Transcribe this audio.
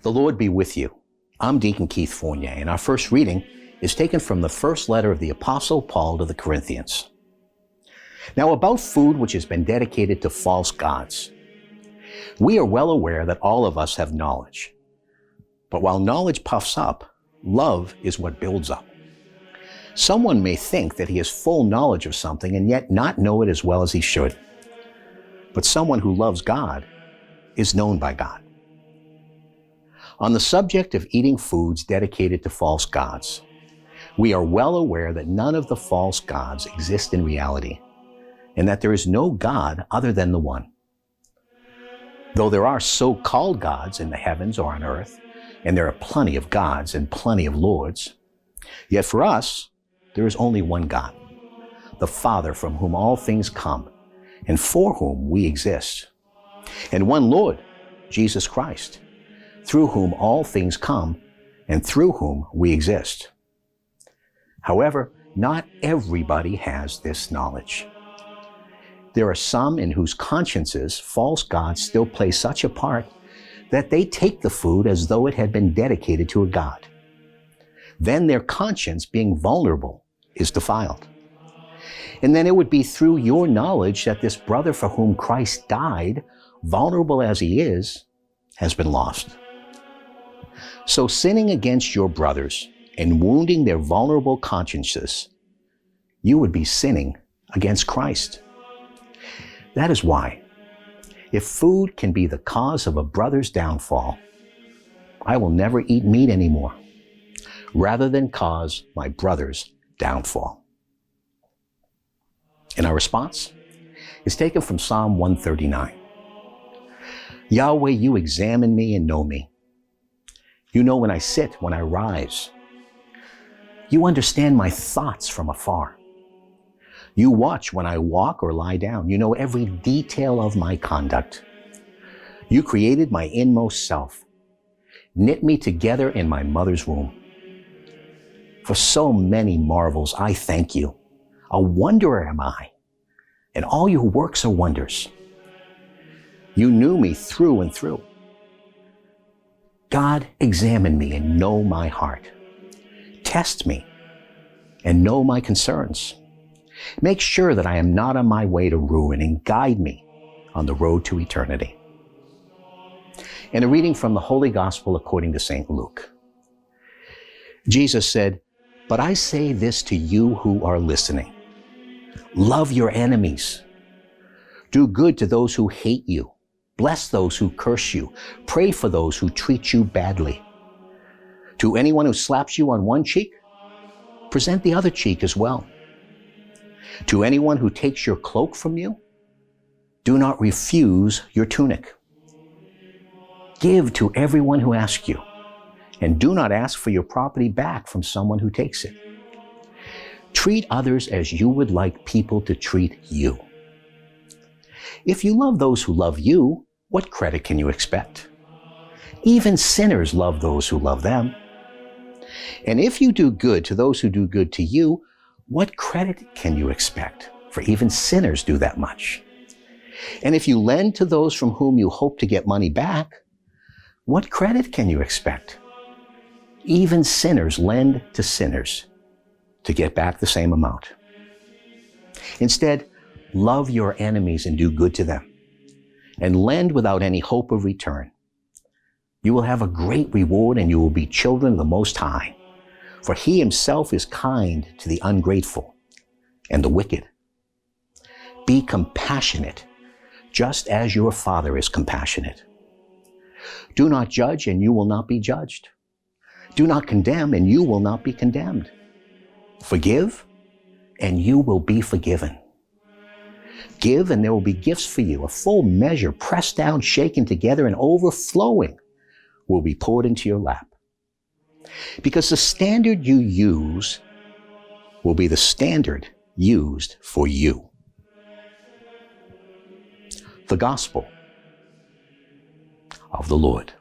The Lord be with you. I'm Deacon Keith Fournier, and our first reading is taken from the first letter of the Apostle Paul to the Corinthians. Now, about food which has been dedicated to false gods. We are well aware that all of us have knowledge. But while knowledge puffs up, love is what builds up. Someone may think that he has full knowledge of something and yet not know it as well as he should. But someone who loves God is known by God. On the subject of eating foods dedicated to false gods, we are well aware that none of the false gods exist in reality, and that there is no God other than the one. Though there are so-called gods in the heavens or on earth, and there are plenty of gods and plenty of lords, yet for us, there is only one God, the Father from whom all things come, and for whom we exist, and one Lord, Jesus Christ, through whom all things come, and through whom we exist. However, not everybody has this knowledge. There are some in whose consciences false gods still play such a part that they take the food as though it had been dedicated to a god. Then their conscience, being vulnerable, is defiled. And then it would be through your knowledge that this brother for whom Christ died, vulnerable as he is, has been lost. So sinning against your brothers and wounding their vulnerable consciences, you would be sinning against Christ. That is why, if food can be the cause of a brother's downfall, I will never eat meat anymore, rather than cause my brother's downfall. And our response is taken from Psalm 139. Yahweh, you examine me and know me. You know when I sit, when I rise. You understand my thoughts from afar. You watch when I walk or lie down. You know every detail of my conduct. You created my inmost self, knit me together in my mother's womb. For so many marvels I thank you. A wonderer am I, and all your works are wonders. You knew me through and through. God, examine me and know my heart. Test me and know my concerns. Make sure that I am not on my way to ruin, and guide me on the road to eternity. And a reading from the Holy Gospel according to St. Luke. Jesus said, "But I say this to you who are listening. Love your enemies. Do good to those who hate you. Bless those who curse you. Pray for those who treat you badly. To anyone who slaps you on one cheek, present the other cheek as well. To anyone who takes your cloak from you, do not refuse your tunic. Give to everyone who asks you, and do not ask for your property back from someone who takes it. Treat others as you would like people to treat you. If you love those who love you, what credit can you expect? Even sinners love those who love them. And if you do good to those who do good to you, what credit can you expect? For even sinners do that much. And if you lend to those from whom you hope to get money back, what credit can you expect? Even sinners lend to sinners to get back the same amount. Instead, love your enemies and do good to them, and lend without any hope of return. You will have a great reward, and you will be children of the Most High, for He Himself is kind to the ungrateful and the wicked. Be compassionate, just as your Father is compassionate. Do not judge, and you will not be judged. Do not condemn, and you will not be condemned. Forgive, and you will be forgiven. Give, and there will be gifts for you, a full measure, pressed down, shaken together, and overflowing will be poured into your lap. Because the standard you use will be the standard used for you. The Gospel of the Lord.